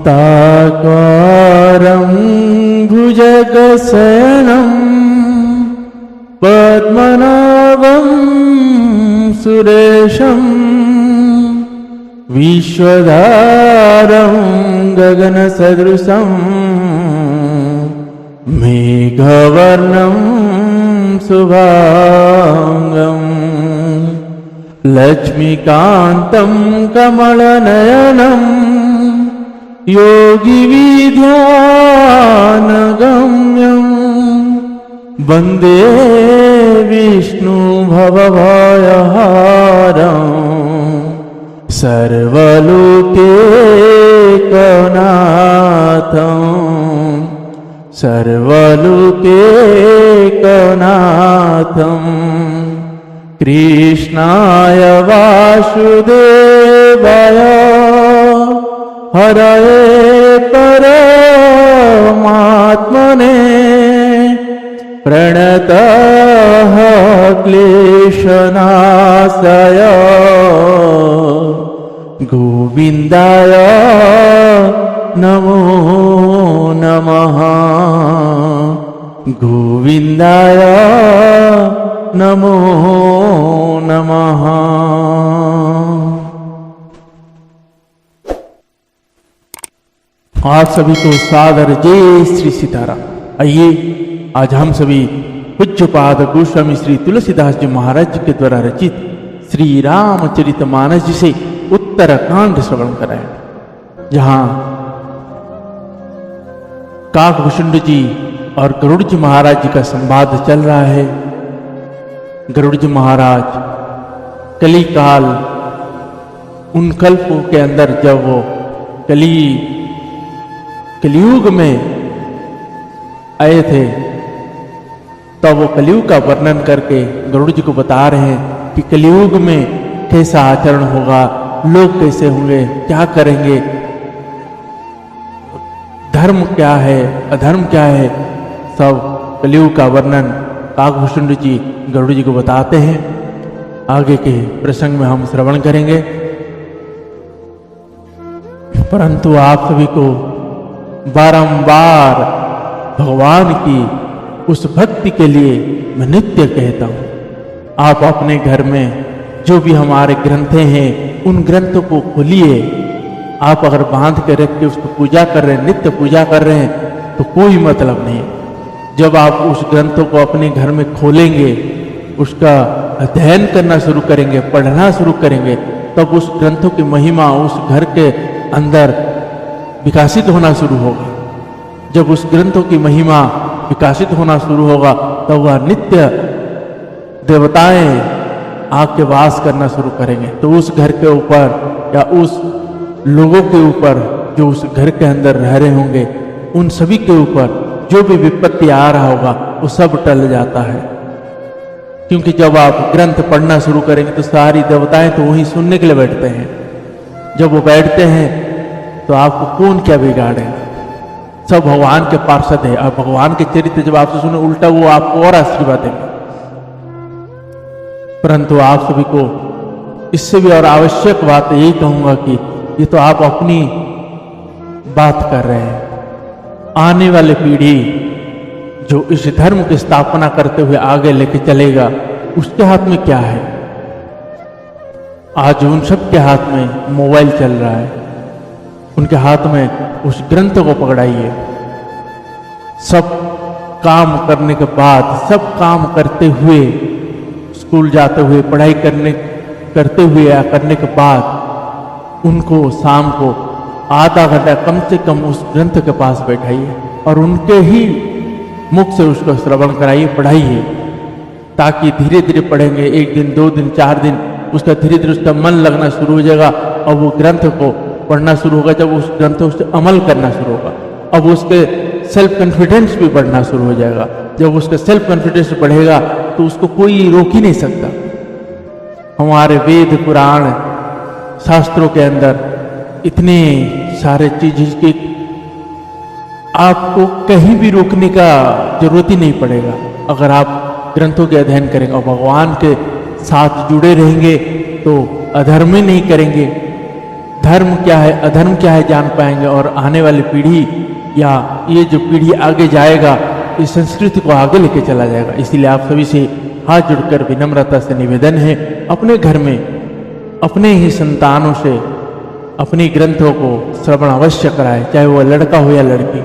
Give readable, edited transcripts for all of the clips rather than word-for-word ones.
शान्ताकारं भुजगशयनं पद्मनाभं सुरेशं विश्वधारं गगनसदृशं मेघवर्णं शुभांगं लक्ष्मीकान्तं कमलनयनं योगिविध्यानगम्यं वन्दे विष्णु भवभयहारं सर्वलोकैकनाथं सर्वलोकैकनाथं कृष्णाय वासुदेवाय हरये परमात्मने प्रणतः क्लेशनाशय गोविन्दाय नमो नमः गोविन्दाय नमो नमः। आप सभी को सादर जय श्री सीताराम। आइए आज हम सभी पूज्यपाद गोस्वामी श्री तुलसीदास जी महाराज जी के द्वारा रचित श्री रामचरितमानस जी से उत्तरकांड श्रवण कराएं, जहां काकभूषुंड जी और गरुड़ जी महाराज जी का संवाद चल रहा है। गरुड़ जी महाराज कली काल उन कल्पों के अंदर जब वो कलियुग में आए थे, तब वो कलियुग का वर्णन करके गरुड़ जी को बता रहे हैं कि कलियुग में कैसा आचरण होगा, लोग कैसे होंगे, क्या करेंगे, धर्म क्या है, अधर्म क्या है, सब कलियुग का वर्णन काकभूषुंड जी गरुड़ जी को बताते हैं। आगे के प्रसंग में हम श्रवण करेंगे, परंतु आप सभी को बारंबार भगवान की उस भक्ति के लिए मैं नित्य कहता हूं, आप अपने घर में जो भी हमारे ग्रंथें हैं उन ग्रंथों को खोलिए। आप अगर बांध के रख के उसको पूजा कर रहे हैं, नित्य पूजा कर रहे हैं, तो कोई मतलब नहीं। जब आप उस ग्रंथों को अपने घर में खोलेंगे, उसका अध्ययन करना शुरू करेंगे, पढ़ना शुरू करेंगे, तब उस ग्रंथों की महिमा उस घर के अंदर विकासित होना शुरू होगा। जब उस ग्रंथों की महिमा विकासित होना शुरू होगा, तब वह नित्य देवताएं आके वास करना शुरू करेंगे। तो उस घर के ऊपर या उस लोगों के ऊपर जो उस घर के अंदर रह रहे होंगे, उन सभी के ऊपर जो भी विपत्ति आ रहा होगा वो सब टल जाता है। क्योंकि जब आप ग्रंथ पढ़ना शुरू करेंगे तो सारी देवताएं तो वहीं सुनने के लिए बैठते हैं। जब वो बैठते हैं तो आपको कौन क्या बिगाड़ेगा, सब भगवान के पार्षद है। आप भगवान के चरित्र जब आपसे सुने, उल्टा वो आपको और आशीर्वाद देंगे। परंतु आप सभी को इससे भी और आवश्यक बात यही कहूंगा कि ये तो आप अपनी बात कर रहे हैं। आने वाली पीढ़ी जो इस धर्म की स्थापना करते हुए आगे लेके चलेगा, उसके हाथ में क्या है? आज उन सब के हाथ में मोबाइल चल रहा है, उनके हाथ में उस ग्रंथ को पकड़ाइए। सब काम करने के बाद, सब काम करते हुए, स्कूल जाते हुए, पढ़ाई करते हुए या करने के बाद उनको शाम को आधा घंटा कम से कम उस ग्रंथ के पास बैठाइए और उनके ही मुख से उसको श्रवण कराइए, पढ़ाइए, ताकि धीरे धीरे पढ़ेंगे। 1 दिन, 2 दिन, 4 दिन, उसका धीरे धीरे उसका मन लगना शुरू हो जाएगा और वो ग्रंथ को पढ़ना शुरू होगा। जब उस ग्रंथ से अमल करना शुरू होगा, अब उसके सेल्फ कॉन्फिडेंस भी बढ़ना शुरू हो जाएगा। जब उसका सेल्फ कॉन्फिडेंस बढ़ेगा तो उसको कोई रोक ही नहीं सकता। हमारे वेद पुराण शास्त्रों के अंदर इतने सारे चीज कि आपको कहीं भी रोकने का जरूरत ही नहीं पड़ेगा अगर आप ग्रंथों के अध्ययन करेंगे और भगवान के साथ जुड़े रहेंगे तो अधर्म नहीं करेंगे, धर्म क्या है अधर्म क्या है जान पाएंगे, और आने वाली पीढ़ी या ये जो पीढ़ी आगे जाएगा इस संस्कृति को आगे लेके चला जाएगा। इसीलिए आप सभी से हाथ जुड़कर विनम्रता से निवेदन है, अपने घर में अपने ही संतानों से अपनी ग्रंथों को श्रवण अवश्य कराए, चाहे वो लड़का हो या लड़की।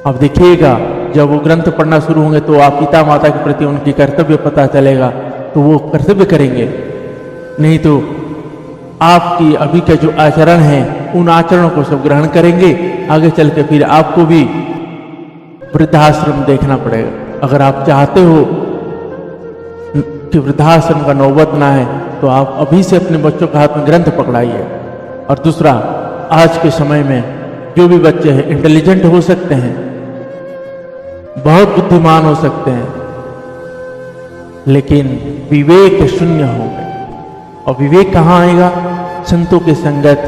अब देखिएगा जब वो ग्रंथ पढ़ना शुरू होंगे तो आप पिता माता के प्रति उनकी कर्तव्य पता चलेगा, तो वो कर्तव्य करेंगे। नहीं तो आपकी अभी का जो आचरण है उन आचरणों को सब ग्रहण करेंगे, आगे चल के फिर आपको भी वृद्धाश्रम देखना पड़ेगा। अगर आप चाहते हो कि वृद्धाश्रम का नौबत ना है तो आप अभी से अपने बच्चों के हाथ में ग्रंथ पकड़ाइए। और दूसरा, आज के समय में जो भी बच्चे हैं इंटेलिजेंट हो सकते हैं, बहुत बुद्धिमान हो सकते हैं, लेकिन विवेक शून्य हो गए। और विवेक कहाँ आएगा? संतों के संगत,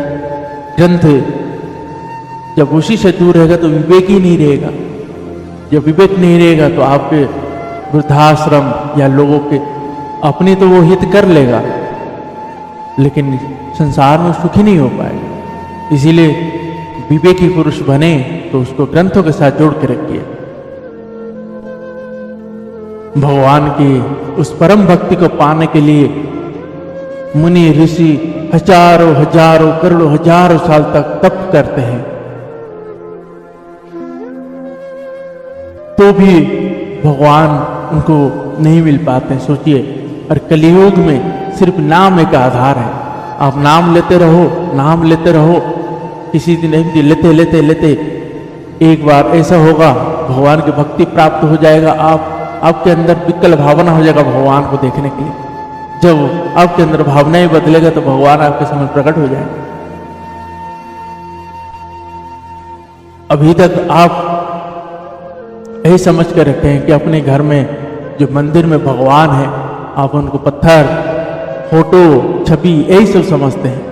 ग्रंथ जब उसी से दूर रहेगा तो विवेक ही नहीं रहेगा। जब विवेक नहीं रहेगा तो आपके वृद्धाश्रम या लोगों के अपनी तो वो हित कर लेगा, लेकिन संसार में सुखी नहीं हो पाएगा। इसीलिए विवेकी पुरुष बने तो उसको ग्रंथों के साथ जोड़ के रखिए। भगवान की उस परम भक्ति को पाने के लिए मुनि ऋषि हजारों हजारों करोड़ों हजारों साल तक तप करते हैं, तो भी भगवान उनको नहीं मिल पाते। सोचिए, और कलियुग में सिर्फ नाम एक आधार है। आप नाम लेते रहो, नाम लेते रहो, किसी दिन लेते लेते लेते एक बार ऐसा होगा भगवान की भक्ति प्राप्त हो जाएगा। आपके अंदर विकल भावना हो जाएगा भगवान को देखने के लिए। जब आपके अंदर भावनाएं बदलेगा तो भगवान आपके सामने प्रकट हो जाएगा। अभी तक आप यही समझ कर रखे हैं कि अपने घर में जो मंदिर में भगवान है आप उनको पत्थर, फोटो, छवि यही सब समझते हैं।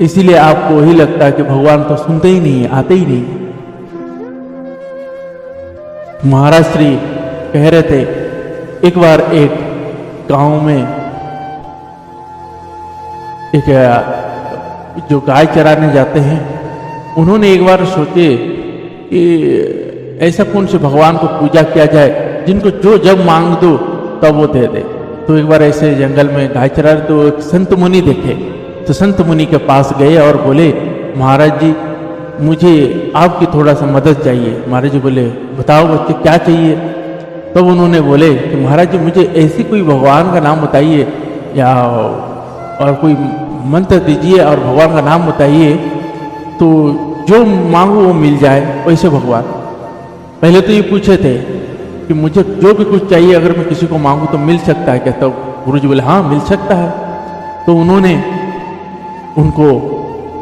इसीलिए आपको वही लगता है कि भगवान तो सुनते ही नहीं है, आते ही नहीं। महाराज श्री कह रहे थे, एक बार एक गांव में एक जो गाय चराने जाते हैं, उन्होंने एक बार सोचे कि ऐसा कौन से भगवान को पूजा किया जाए जिनको जो जब मांग दो तब वो दे दे। तो एक बार ऐसे जंगल में गाय चरा रहे तो एक संत मुनि देखे, तो संत मुनि के पास गए और बोले, महाराज जी मुझे आपकी थोड़ा सा मदद चाहिए। महाराज जी बोले, बताओ बच्चे क्या चाहिए? तब उन्होंने बोले कि महाराज जी मुझे ऐसी कोई भगवान का नाम बताइए या और कोई मंत्र दीजिए और भगवान का नाम बताइए तो जो मांगो वो मिल जाए वैसे भगवान। पहले तो ये पूछे थे कि मुझे जो भी कुछ चाहिए अगर मैं किसी को मांगू तो मिल सकता है क्या? तो गुरु जी बोले हाँ मिल सकता है। तो उन्होंने उनको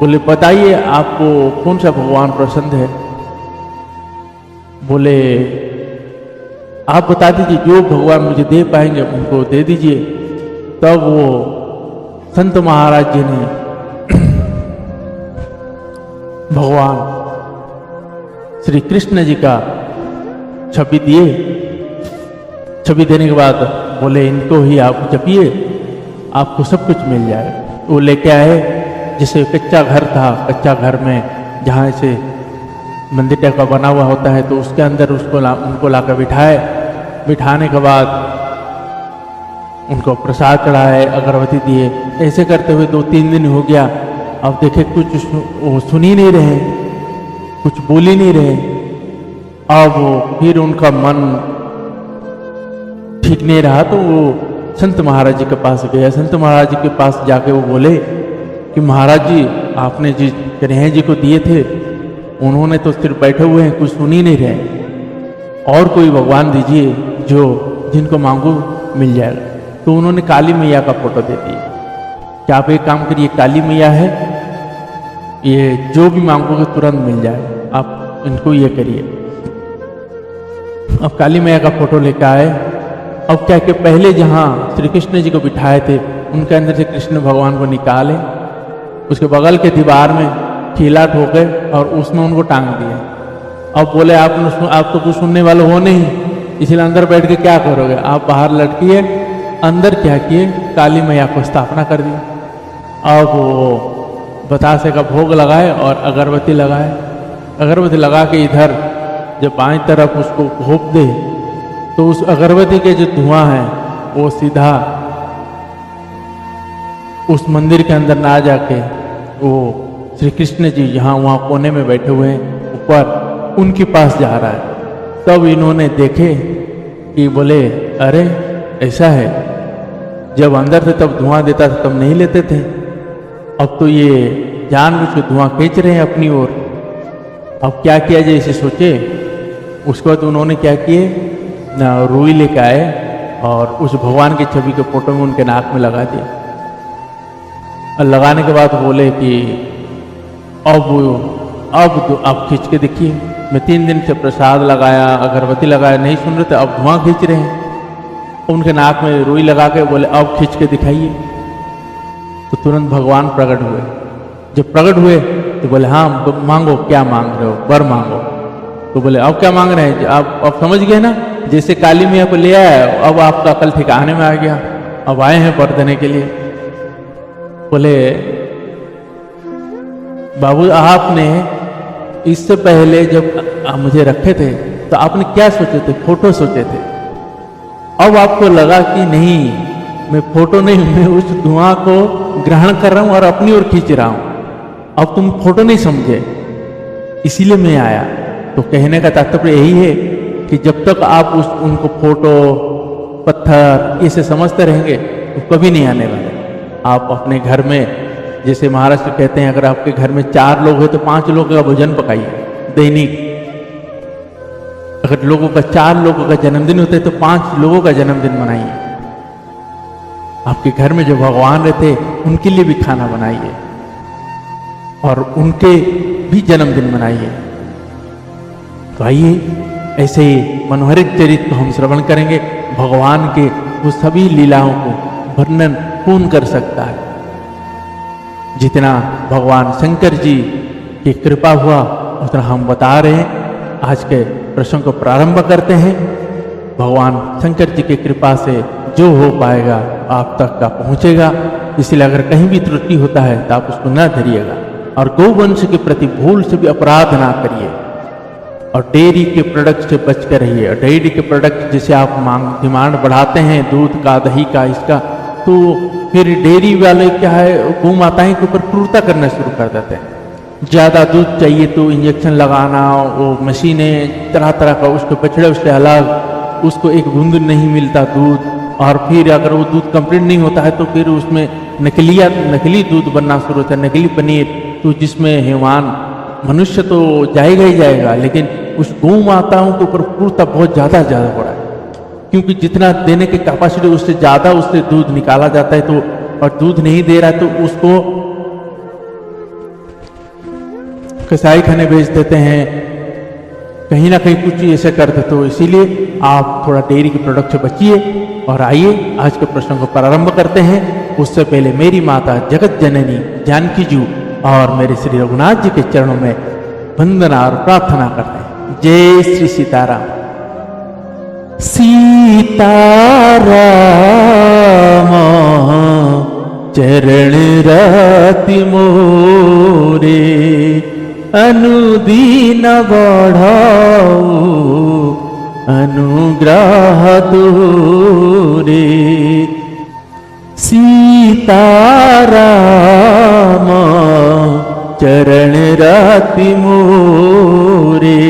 बोले बताइए आपको कौन सा भगवान पसंद है? बोले आप बता दीजिए, जो भगवान मुझे दे पाएंगे उनको दे दीजिए। तब वो संत महाराज जी ने भगवान श्री कृष्ण जी का छवि दिए। छवि देने के बाद बोले इनको ही आप जपिए, आपको सब कुछ मिल जाए। वो लेके आए, जैसे कच्चा घर था, कच्चा घर में जहाँ से मंदिर टाइप का बना हुआ होता है तो उसके अंदर उनको लाकर बिठाए। बिठाने के बाद उनको प्रसाद चढ़ाए, अगरबत्ती दिए। ऐसे करते हुए 2-3 दिन हो गया। अब देखे कुछ वो सुन ही नहीं रहे, कुछ बोल ही नहीं रहे। अब फिर उनका मन ठीक नहीं रहा तो वो संत महाराज जी के पास गया। संत महाराज जी के पास जाके वो बोले कि महाराज जी आपने जी कन्हैया जी को दिए थे, उन्होंने तो सिर्फ बैठे हुए हैं, कुछ सुन ही नहीं रहे। और कोई भगवान दीजिए जो जिनको मांगो मिल जाएगा। तो उन्होंने काली मैया का फोटो दे दिया कि आप एक काम करिए, काली मैया है, ये जो भी मांगोगे तुरंत मिल जाए, आप इनको ये करिए। अब काली मैया का फोटो लेकर आए। अब क्या कि पहले जहाँ श्री कृष्ण जी को बिठाए थे उनके अंदर से कृष्ण भगवान को निकाले, उसके बगल के दीवार में कीला ठोके और उसमें उनको टांग दिए। अब बोले आप तो कुछ सुनने वाले हो नहीं, इसलिए अंदर बैठ के क्या करोगे? आप बाहर लटकिए। अंदर क्या किए? काली मैया को स्थापना कर दी। अब वो बतासे का भोग लगाए और अगरबत्ती लगाए। अगरबत्ती लगा के इधर जब बाईं तरफ उसको घोप दे तो उस अगरबत्ती के जो धुआं है वो सीधा उस मंदिर के अंदर ना जाके वो श्री कृष्ण जी यहाँ वहाँ कोने में बैठे हुए हैं ऊपर उनके पास जा रहा है। तब इन्होंने देखे कि बोले अरे ऐसा है, जब अंदर थे तब धुआं देता था तब नहीं लेते थे, अब तो ये जानबूझ के धुआं खींच रहे हैं अपनी ओर। अब क्या किया जाए इसे सोचे। उसके बाद उन्होंने क्या किए ना, रुई लेके आए और उस भगवान की छवि के फोटो में उनके नाक में लगा दिया। और लगाने के बाद बोले कि अब खींच के देखिए, मैं 3 दिन से प्रसाद लगाया अगरबत्ती लगाया नहीं सुन रहे थे, अब धुआं खींच रहे हैं। उनके नाक में रुई लगा के बोले अब खींच के दिखाइए। तो तुरंत भगवान प्रकट हुए। जब प्रकट हुए तो बोले हाँ मांगो, क्या मांग रहे हो, वर मांगो। तो बोले अब क्या मांग रहे हैं आप, अब समझ गए ना, जैसे काली मैया को ले आया अब आपका अकल ठिकाने में आ गया, अब आए हैं वर देने के लिए। बोले बाबू आपने इससे पहले जब मुझे रखे थे तो आपने क्या सोचे थे, फोटो सोचे थे। अब आपको लगा कि नहीं मैं फोटो नहीं, मैं उस धुआं को ग्रहण कर रहा हूं और अपनी ओर खींच रहा हूं। अब तुम फोटो नहीं समझे, इसीलिए मैं आया। तो कहने का तात्पर्य यही है कि जब तक आप उनको फोटो पत्थर इसे समझते रहेंगे तो कभी नहीं आने वाले। आप अपने घर में, जैसे महाराष्ट्र कहते हैं, अगर आपके घर में 4 लोग हैं तो 5 लोगों का भोजन पकाइए दैनिक। अगर लोगों का 4 लोगों का जन्मदिन होता है तो 5 लोगों का जन्मदिन मनाइए। आपके घर में जो भगवान रहते उनके लिए भी खाना बनाइए और उनके भी जन्मदिन मनाइए। तो आइए ऐसे ही मनोहरित चरित्र को हम श्रवण करेंगे। भगवान के वो सभी लीलाओं को वर्णन कौन कर सकता है, जितना भगवान शंकर जी की कृपा हुआ उतना हम बता रहे हैं। आज के प्रसंग को प्रारंभ करते हैं। भगवान शंकर जी की कृपा से जो हो पाएगा आप तक का पहुंचेगा, इसलिए अगर कहीं भी त्रुटि होता है तो आप उसको न धरिएगा और गौवंश के प्रति भूल से भी अपराध ना करिए और डेयरी के प्रोडक्ट से बच कर रहिए। और डेयरी के प्रोडक्ट जैसे आप डिमांड बढ़ाते हैं दूध का, दही का, इसका, तो फिर डेयरी वाले क्या है गौ माताएं के ऊपर क्रूरता करना शुरू कर देते हैं। ज़्यादा दूध चाहिए तो इंजेक्शन लगाना, वो मशीनें तरह तरह का, उसके बछड़े उससे अलग, उसको एक बूंद नहीं मिलता दूध। और फिर अगर वो दूध कंप्लीट नहीं होता है तो फिर उसमें नकली दूध बनना शुरू होता है, नकली पनीर, तो जिसमें हैवान मनुष्य तो जाएगा ही जाएगा, लेकिन उस गौ माताओं के ऊपर क्रूरता बहुत ज़्यादा हो रहा है। क्योंकि जितना देने की कैपेसिटी उससे ज़्यादा उससे दूध निकाला जाता है, तो और दूध नहीं दे रहा है तो उसको कसाई खाने भेज देते हैं, कहीं ना कहीं कुछ ऐसे करते। तो इसीलिए आप थोड़ा डेयरी के प्रोडक्ट से बचिए। और आइए आज के प्रश्न को प्रारंभ करते हैं। उससे पहले मेरी माता जगत जननी जानकी जी और मेरे श्री रघुनाथ जी के चरणों में वंदना और प्रार्थना करते हैं। जय श्री सीताराम। सीताराम चरण रति मोरे, अनुदीन बढ़ाओ अनुग्रह दूरे। सीताराम चरण रति मोरे,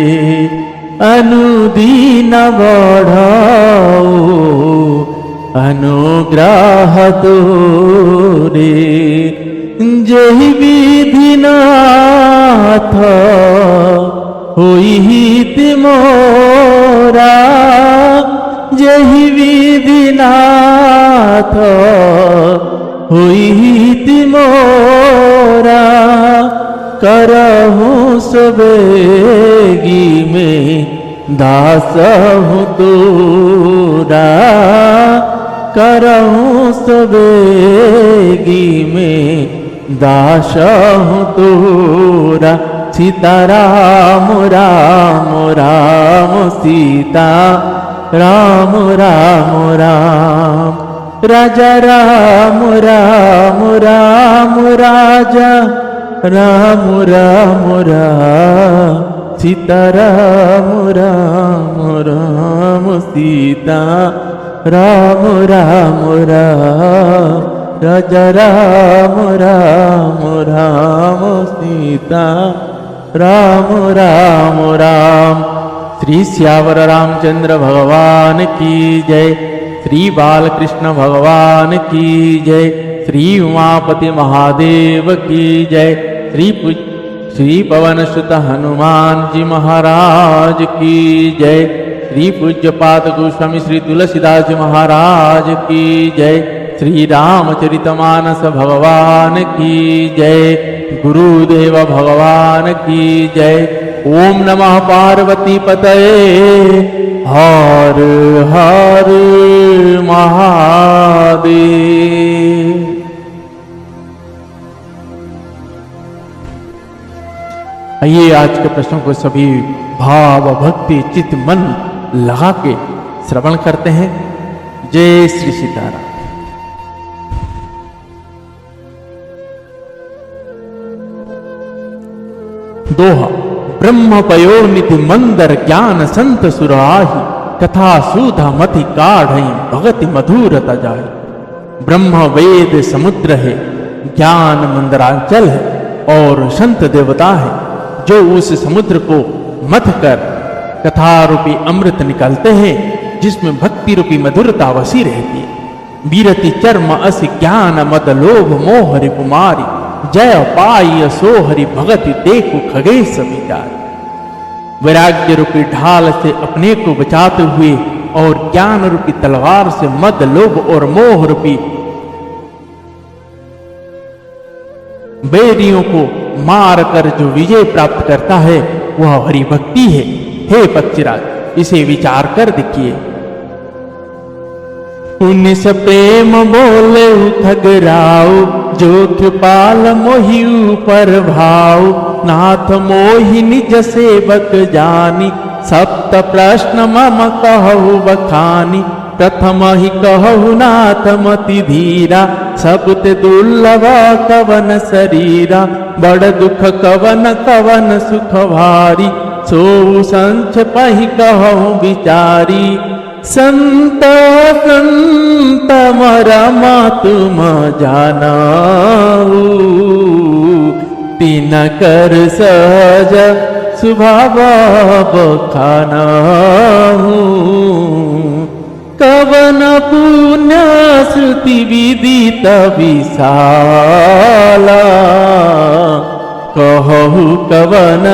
अनुदीन बढ़ाओ अनुग्रह दूरे। जहि विधि नाथ होई हित मोरा, जहि विधि नाथ होई हित मोरा। करहूँ सवेगी में दास हूँ तोरा, करहूँ सवेगी में दास हूँ तोरा। सीताराम राम राम सीता राम राम राम, राजा राम राम राम राजा राम राम राम सीता राम राम राम सीता राम राम राम राजा राम राम राम सीता राम राम राम। श्री श्यावर रामचंद्र भगवान की जय। श्री बालकृष्ण भगवान की जय। श्री उमापति महादेव की जय। श्री पवन सुत हनुमान जी महाराज की जय। श्री पूज्य पाद गोस्वामी श्री तुलसीदास जी महाराज की जय। श्री रामचरितमानस भगवान की जय। गुरुदेव भगवान की जय। ओम नमः पार्वती पतये हर हर महादेव। आइए आज के प्रश्नों को सभी भाव भक्ति चित्त मन लगा के श्रवण करते हैं। जय श्री सीताराम। दोहा। ब्रह्म पयोनिधि मंदर ज्ञान संत सुराही कथा सुधा मति काढ़ई भगति मधुरता जाहि। ब्रह्म वेद समुद्र है, ज्ञान मंदरांचल है और संत देवता है जो उस समुद्र को मथ कर कथा रूपी अमृत निकालते हैं जिसमें भक्ति रूपी मधुरता वसी रहती है। बीरति चर्म अस ज्ञान मद लोभ मोह रिपुमारी जय पाई सो हरि भगति देखो खगेश विचार। वैराग्य रूपी ढाल से अपने को बचाते हुए और ज्ञान रूपी तलवार से मद लोभ और मोह रूपी बैरियों को मार कर जो विजय प्राप्त करता है वह हरि भक्ति है। हे पक्षीराज, इसे विचार कर देखिए। उन्नीस प्रेम बोले ठगराओ जो कृपाल मोहि ऊपर भाव नाथ मोहि निज सेवक जानी सप्त प्रश्न मम कहु बखानी। प्रथम ही कहु नाथ मति धीरा सबते दुर्लभ कवन शरीरा बड़ दुख कवन कवन सुख भारी सो संच पहि कहु विचारी। संत संत मरमा तुम जानाऊ तीन कर सहज स्वभाव बखानाऊ। कवन पुण्य श्रुति विदित विशाला कहु कवन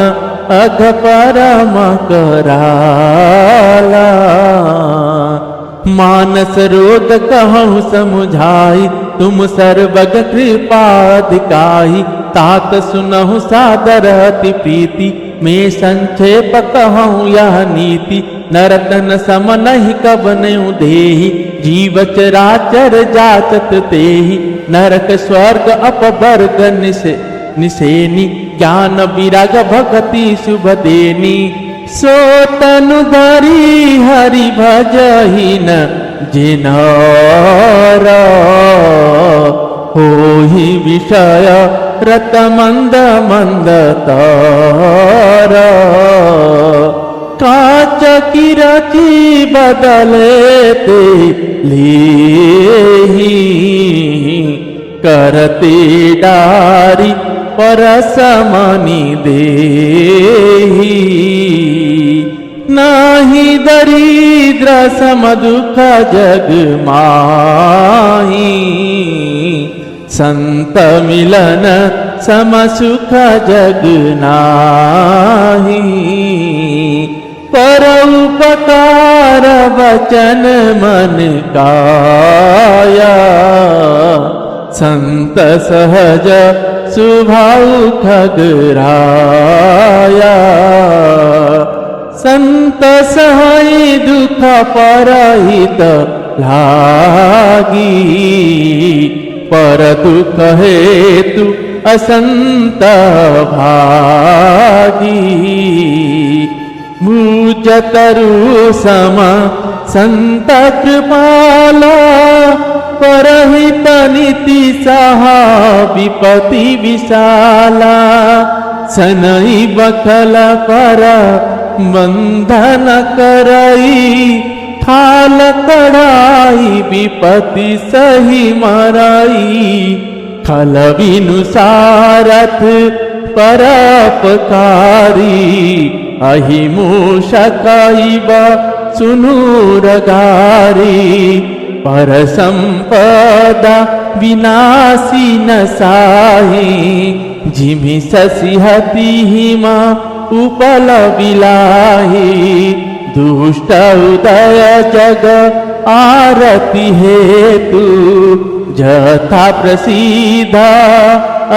अघ परम कराला। मानस रोग कहु समुझाई तुम सर्वग कृपा दिखाई। तात सुनहु सादर अति प्रीति मैं संक्षेप कहूँ यह नीति। नरतन सम नहीं कबनऊ देहि जीव चराचर जाचत तेहि। नरक स्वर्ग अपवर्ग निसेनी ज्ञान विराग भगति शुभ देनी। सो तनु धरी हरि भजहि न जिनरा होहि विषय रत मंद मंद तारा। काच की रची बदले ते लेहि करते डारी परसमनि देहि। नाही दरिद्र सम दुख जग माही संत मिलन सम सुख जग नाही। पर उपकार वचन मन काया संत सहज स्वभाव खगराया। संत सहाय दुख परहित लागी पर दुख हेतु असंत भागी। मुझ तरु सम संत कृपाला परहित नीति सहा विपति विशाला सनई बखल पर बंधन करई थाल कढ़ाई विपति सही मराई खल बिनु सारथ परोपकारी अहिमूषकैव सुनूरगारी पर संपदा विनाशी न साही जिमि ससिहति हिमा उपल बिलाही दुष्ट उदय जग आरती हेतु जथा प्रसिद्ध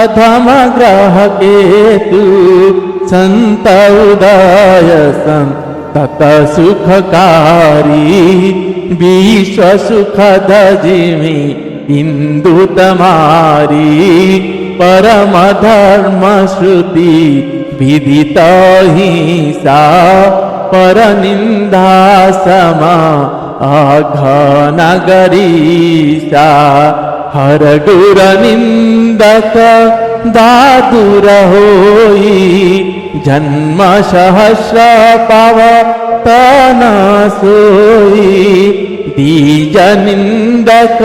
अधम ग्रह केतु संत उदय संतत सुखकारी विश्व सुखद जिमि इंदु तमारी परम धर्म श्रुति विदित हिंसा पर निंदा समा आघन गरीसा हर गुर निंदक दादुर होई जन्म सहस्र पाव तना सोई दीज निंदक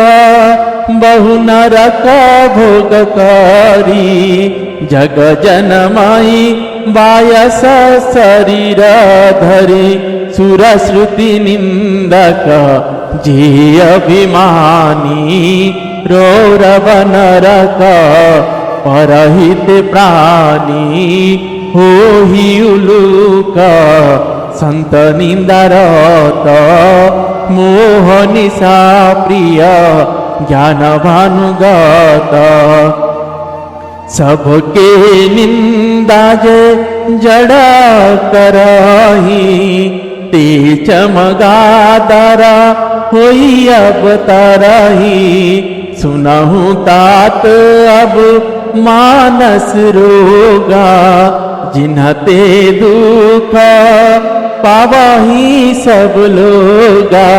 बहु नरक भोगकारी जग जनमाई बायस शरीर धरी सुर श्रुति निंदक जे अभिमानी रौरव नरक परहित प्राणी हो ही उलूक संत निंदारत मोह निशा प्रिय ज्ञान भानुगत सबके निंदा जे जड़ा करही ते चमगादरा होई अब तरही सुनहु तात अब मानस रोगा जिन्हते दुख पावही सब लोगा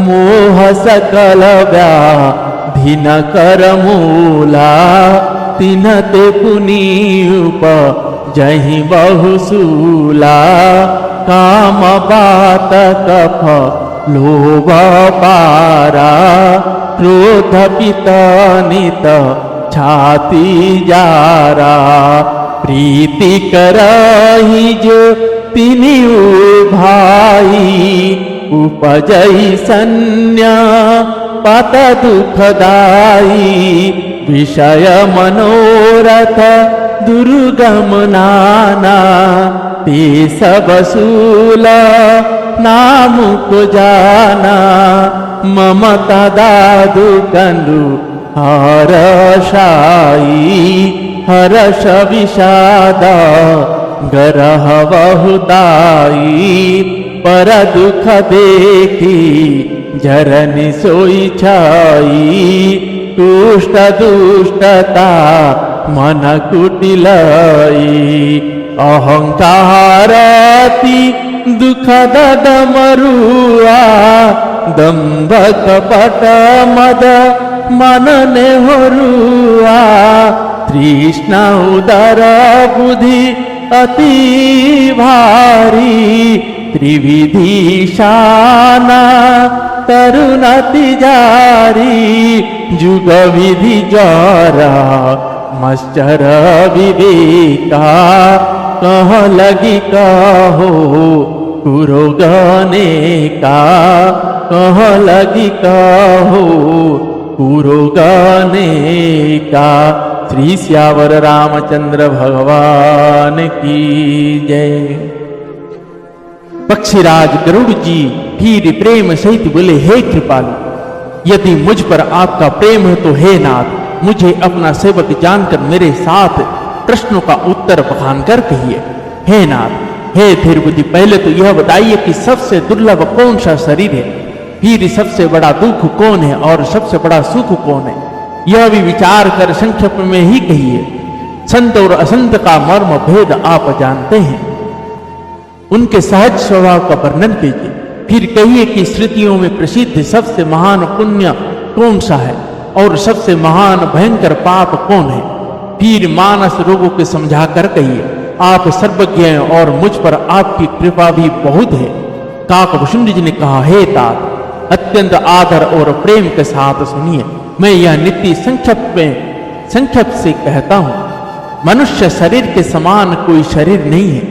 मोह सकल व्याधि न कर मूला तिन्हते पुनीप जहि बहुसूला काम बात कफ लोभ पारा क्रोध पितनित छाती जारा प्रीति करही जो तिनि भाई उपजई सन्या पत दुखदाई विषय मनोरथ दुर्गम नाना ते सब सूल नाम को जाना ममता दादु कंदु हरशाई हर्ष विषाद गरह बहुदाई पर दुख देखी जरनि सोई छाई तुष्ट दुष्टता मन कुटिलाई अहंकारति दुखद डमरुआ दंभ कपट मद मन ने होरुआ तृष्णा उदर बुद्धि अति भारी त्रिविधि शाना तरुणति जारी जुग विधि जरा मश्चर विवेका कह लगी कहो पुरोगने का कह लगी कहो पुरोगने का। श्री श्यावर रामचंद्र भगवान की जय। पक्षीराज गरुड़ जी फिर प्रेम सहित बोले, हे कृपालु, यदि मुझ पर आपका प्रेम है तो हे नाथ, मुझे अपना सेवक जानकर मेरे साथ प्रश्नों का उत्तर बखान कर कहिए। हे नाथ, हे धीर बुद्धि, पहले तो यह बताइए कि सबसे दुर्लभ कौन सा शरीर है, फिर सबसे बड़ा दुख कौन है और सबसे बड़ा सुख कौन है, यह भी विचार कर संक्षेप में ही कहिए। संत और असंत का मर्म भेद आप जानते हैं, उनके सहज स्वभाव का वर्णन कीजिए। फिर कहिए कि श्रुतियों में प्रसिद्ध सबसे महान पुण्य कौन सा है और सबसे महान भयंकर पाप कौन है? फिर मानस रोगों के समझा कर कहिए, आप सर्वज्ञ हैं और मुझ पर आपकी कृपा भी बहुत है। काकभुशुंड जी ने कहा, हे तात, अत्यंत आदर और प्रेम के साथ सुनिए, मैं यह नीति संक्षेप से कहता हूं। मनुष्य शरीर के समान कोई शरीर नहीं है।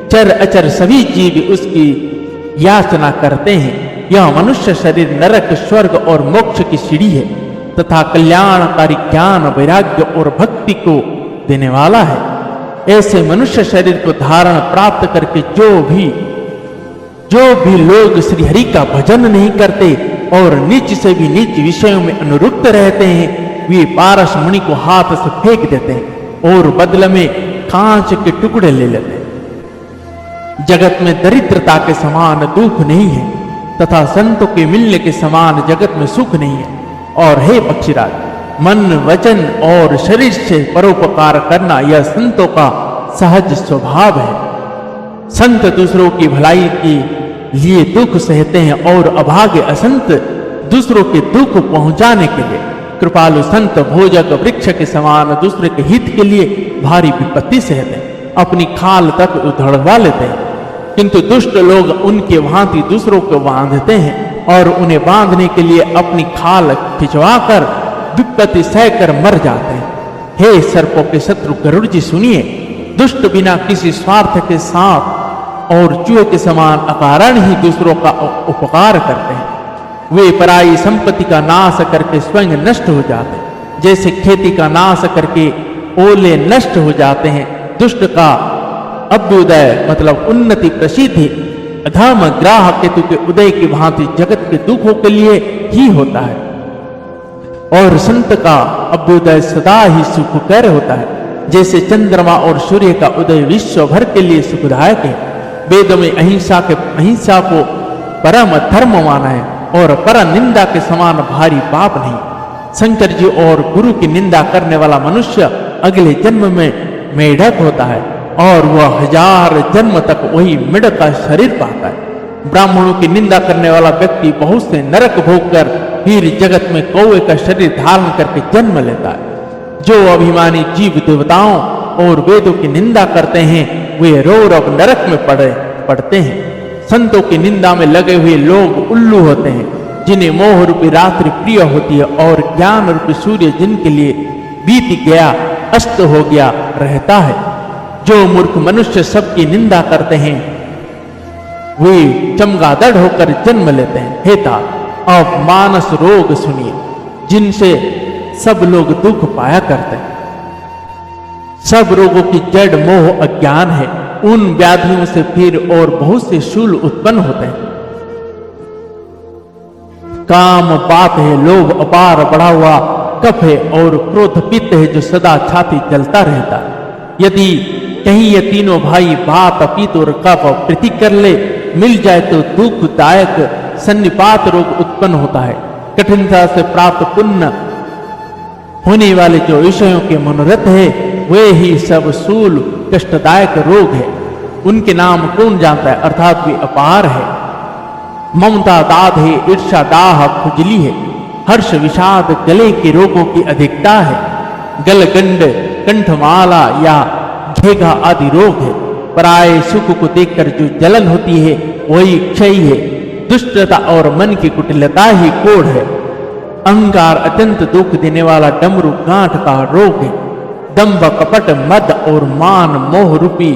चर अचर सभी जीव उसकी याचना करते हैं। यह मनुष्य शरीर नरक, स्वर्ग और मोक्ष की सीढ़ी है तथा कल्याणकारी ज्ञान, वैराग्य और भक्ति को देने वाला है। ऐसे मनुष्य शरीर को धारण प्राप्त करके जो भी लोग श्री हरि का भजन नहीं करते और नीच से भी नीच विषयों में अनुरुक्त रहते हैं, वे पारस मुनि को हाथ से फेंक देते हैं और बदले में कांच के टुकड़े ले लेते हैं। जगत में दरिद्रता के समान दुख नहीं है तथा संतों के मिलने के समान जगत में सुख नहीं है। और हे पक्षीराज, मन, वचन और शरीर से परोपकार करना यह संतों का सहज स्वभाव है। संत दूसरों की भलाई के लिए दुख सहते हैं और अभागे असंत दूसरों के दुख पहुंचाने के लिए कृपालु संत भोजक वृक्ष के समान दूसरे के हित के लिए भारी विपत्ति सहते हैं, अपनी खाल तक उधड़वा लेते हैं। किंतु दुष्ट लोग उनके भांति दूसरों को बांधते हैं और उन्हें बांधने के लिए अपनी खाल खिंचवाकर विपत्ति सहकर मर जाते हैं। हे सर्पों के शत्रु गरुड़ जी, सुनिए, दुष्ट बिना किसी स्वार्थ के साथ और चूहे के समान अकारण ही दूसरों का उपकार करते हैं। वे पराई संपत्ति का नाश करके स्वयं नष्ट हो जाते हैं, जैसे खेती का नाश करके ओले नष्ट हो जाते हैं। दुष्ट का अभ्युदय मतलब उन्नति, प्रसिद्धि, अधर्म ग्राह केतु के उदय की भांति जगत के दुखों के लिए ही होता है और संत का अभ्युदय सदा ही सुखकर होता है, जैसे चंद्रमा और सूर्य का उदय विश्व भर के लिए सुखदायक है। वेद में अहिंसा को परम धर्म माना है और पर निंदा के समान भारी पाप नहीं। शंकर जी और गुरु की निंदा करने वाला मनुष्य अगले जन्म में मेढक होता है और वह 1000 जन्म तक वही मेढक का शरीर पाता है। ब्राह्मणों की निंदा करने वाला व्यक्ति बहुत से नरक भोग कर फिर जगत में कौवे का शरीर धारण करके जन्म लेता है। जो अभिमानी जीव देवताओं और वेदों की निंदा करते हैं वे रौरव नरक में पड़ते हैं। संतों की निंदा में लगे हुए लोग उल्लू होते हैं, जिन्हें मोह रूपी रात्रि प्रिय होती है और ज्ञान रूपी सूर्य जिनके लिए बीत गया, अस्त हो गया रहता है। जो मूर्ख मनुष्य सबकी निंदा करते हैं वे चमगादड़ होकर जन्म लेते हैं। हे तात, अब मानस रोग सुनिए, जिनसे सब लोग दुख पाया करते हैं। सब रोगों की जड़ मोह अज्ञान है। उन व्याधियों से फिर और बहुत से शूल उत्पन्न होते हैं। काम पाप है, लोभ अपार बढ़ा हुआ कफ है और क्रोध पित्त है जो सदा छाती जलता रहता है। यदि कहीं ये तीनों भाई वात, पित्त और कफ प्रीति कर ले मिल जाए तो दुखदायक सन्निपात रोग उत्पन्न होता है। कठिनता से प्राप्त पुण्य होने वाले जो विषयों के मनोरथ है वे ही सब शूल कष्टदायक रोग है। उनके नाम कौन जानता है, अर्थात वे अपार है। ममता दाद है, ईर्षा दाह खुजली है, हर्ष विषाद गले के रोगों की अधिकता है। गलगंड, कंठमाला या घेघा आदि रोग है। पराये सुख को देखकर जो जलन होती है वही क्षय है। दुष्टता और मन की कुटिलता ही कोढ़ है। अहंकार अत्यंत दुख देने वाला डमरू गांठ का रोग है। दंभ, कपट, मद और मान मोह रूपी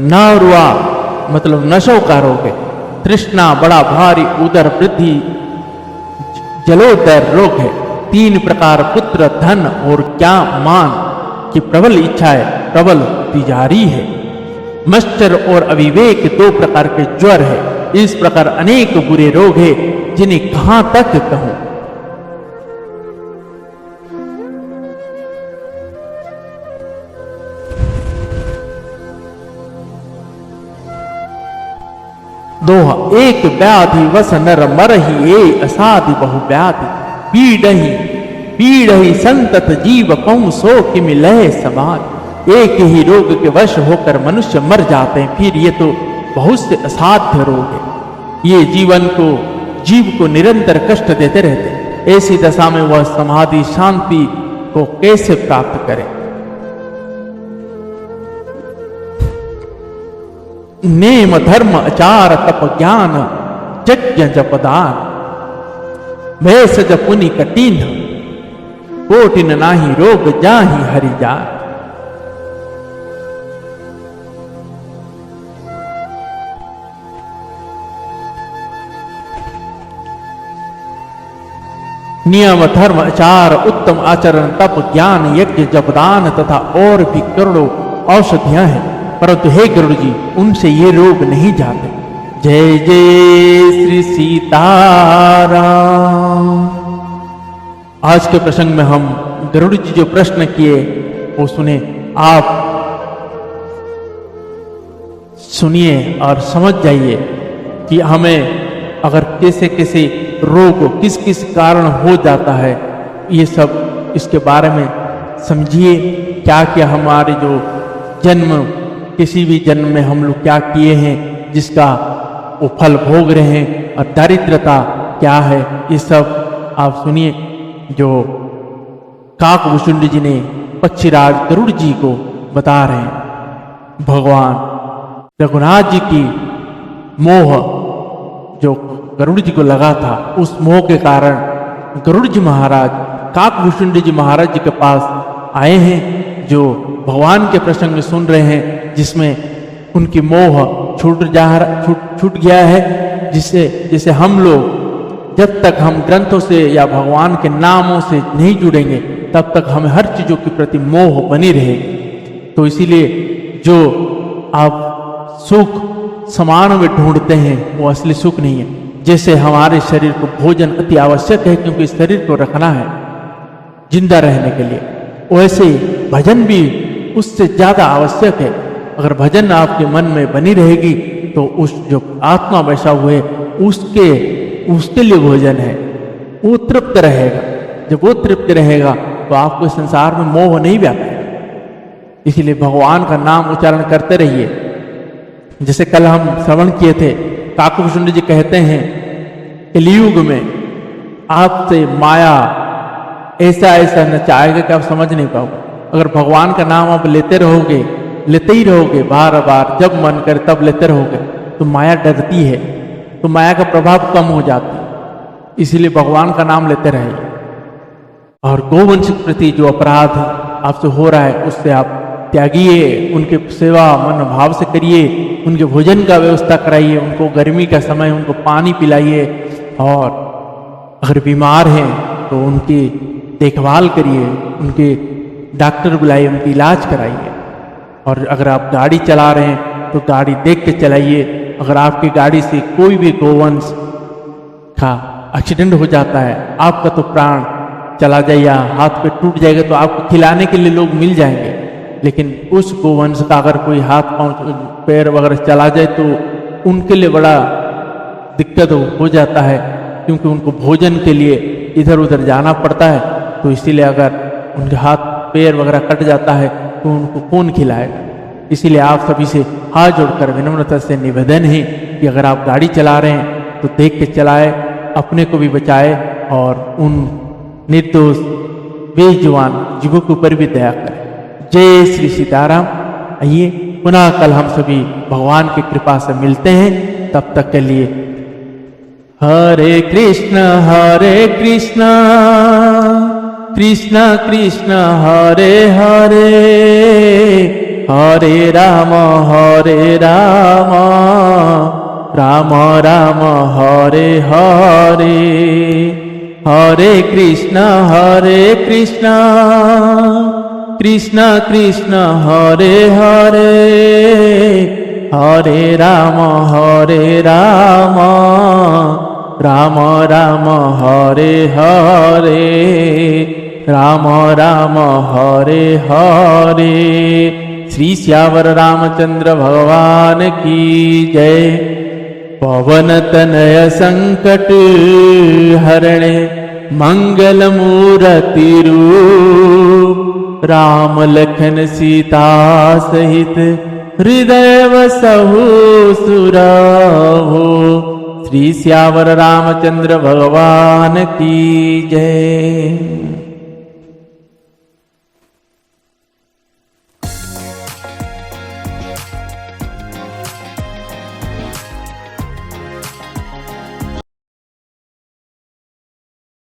नौरवा मतलब नशों का रोग है। तृष्णा बड़ा भारी उदर वृद्धि जलोदर रोग है। 3 प्रकार पुत्र, धन और क्या मान की प्रबल इच्छाएं प्रबल तिजारी है। मच्छर और अविवेक 2 प्रकार के ज्वर है। इस प्रकार अनेक बुरे रोग है जिन्हें कहां तक कहूं। दोहा, एक व्याधि वस नर मरहि, ए असाधि बहु व्याधि, पीड़हि संतत जीव कहूं सो किम लह समाज। एक ही रोग के वश होकर मनुष्य मर जाते हैं, फिर ये तो बहुत से असाध्य रोग है। ये जीव को निरंतर कष्ट देते रहते हैं। ऐसी दशा में वह समाधि शांति को कैसे प्राप्त करे। नेम धर्म आचार तप ज्ञान यज्ञ जपदान भैस जपुनि कठिन कोटिन नाही रोग जाहि हरि जान। नियम धर्म आचार उत्तम आचरण तप ज्ञान यज्ञ जपदान तथा और भी करोड़ों औषधियां हैं, परंतु हे गरुड़ जी उनसे ये रोग नहीं जाते। जय जय श्री सीताराम। आज के प्रसंग में हम गरुड़ जी जो प्रश्न किए वो सुने, आप सुनिए और समझ जाइए कि हमें अगर कैसे कैसे रोग किस किस कारण हो जाता है, ये सब इसके बारे में समझिए। क्या क्या हमारे जो जन्म किसी भी जन्म में हम लोग क्या किए हैं जिसका वो फल भोग रहे हैं, और दारिद्रता क्या है, ये सब आप सुनिए। जो काकभूषुंड जी ने पक्षीराज गरुड़ जी को बता रहे हैं। भगवान रघुनाथ जी की मोह जो गरुड़ जी को लगा था, उस मोह के कारण गरुड़ जी महाराज काकभूषुंड जी महाराज जी के पास आए हैं, जो भगवान के प्रसंग में सुन रहे हैं, जिसमें उनकी मोह छूट गया है। जिससे हम लोग जब तक हम ग्रंथों से या भगवान के नामों से नहीं जुड़ेंगे तब तक हमें हर चीजों के प्रति मोह बनी रहेगी। तो इसीलिए जो आप सुख समानों में ढूंढते हैं वो असली सुख नहीं है। जैसे हमारे शरीर को भोजन अति आवश्यक है क्योंकि शरीर को रखना है जिंदा रहने के लिए, वैसे भजन भी उससे ज्यादा आवश्यक है। अगर भजन आपके मन में बनी रहेगी तो उस जो आत्मा बैठा हुए उसके लिए भोजन है, वो तृप्त रहेगा। जब वो तृप्त रहेगा तो आपको संसार में मोह नहीं व्यापेगा। इसीलिए भगवान का नाम उच्चारण करते रहिए। जैसे कल हम श्रवण किए थे, काकभूषुंड जी कहते हैं कलियुग में आपसे माया ऐसा नचाएगा कि आप समझ नहीं पाओगे। अगर भगवान का नाम आप लेते ही रहोगे बार बार, जब मन करे तब लेते रहोगे, तो माया डरती है, तो माया का प्रभाव कम हो जाती है। इसीलिए भगवान का नाम लेते रहिए। और गोवंश के प्रति जो अपराध आपसे हो रहा है उससे आप त्यागिए, उनके सेवा मन भाव से करिए, उनके भोजन का व्यवस्था कराइए, उनको गर्मी का समय उनको पानी पिलाइए, और अगर बीमार हैं तो उनकी देखभाल करिए, उनके डॉक्टर बुलाइए, उनकी इलाज कराइए। और अगर आप गाड़ी चला रहे हैं तो गाड़ी देख के चलाइए। अगर आपकी गाड़ी से कोई भी गोवंश का एक्सीडेंट हो जाता है, आपका तो प्राण चला जाएगा, हाथ पे टूट जाएगा, तो आपको खिलाने के लिए लोग मिल जाएंगे। लेकिन उस गोवंश का अगर कोई हाथ पांव पैर वगैरह चला जाए तो उनके लिए बड़ा दिक्कत हो जाता है, क्योंकि उनको भोजन के लिए इधर उधर जाना पड़ता है। तो इसीलिए अगर उनके हाथ पैर वगैरह कट जाता है तो उनको कौन खिलाएगा। इसीलिए आप सभी से हाथ जोड़कर विनम्रता से निवेदन है कि अगर आप गाड़ी चला रहे हैं तो देख के चलाए, अपने को भी बचाए और उन निर्दोष बेजुबान जीवों के ऊपर भी दया करें। जय श्री सीताराम। आइए पुनः कल हम सभी भगवान की कृपा से मिलते हैं। तब तक के लिए हरे कृष्ण कृष्ण कृष्ण हरे हरे, हरे राम राम राम हरे हरे, हरे कृष्ण कृष्ण कृष्ण हरे हरे, हरे राम राम राम हरे हरे, राम राम हरे हरे। श्री श्यावर रामचंद्र भगवान की जय। पवन तनय संकट हरणे मंगल मूर्ति रूप, राम लखन सीता सहित हृदय वसहु सुरभो। श्री सियावर रामचंद्र भगवान की जय।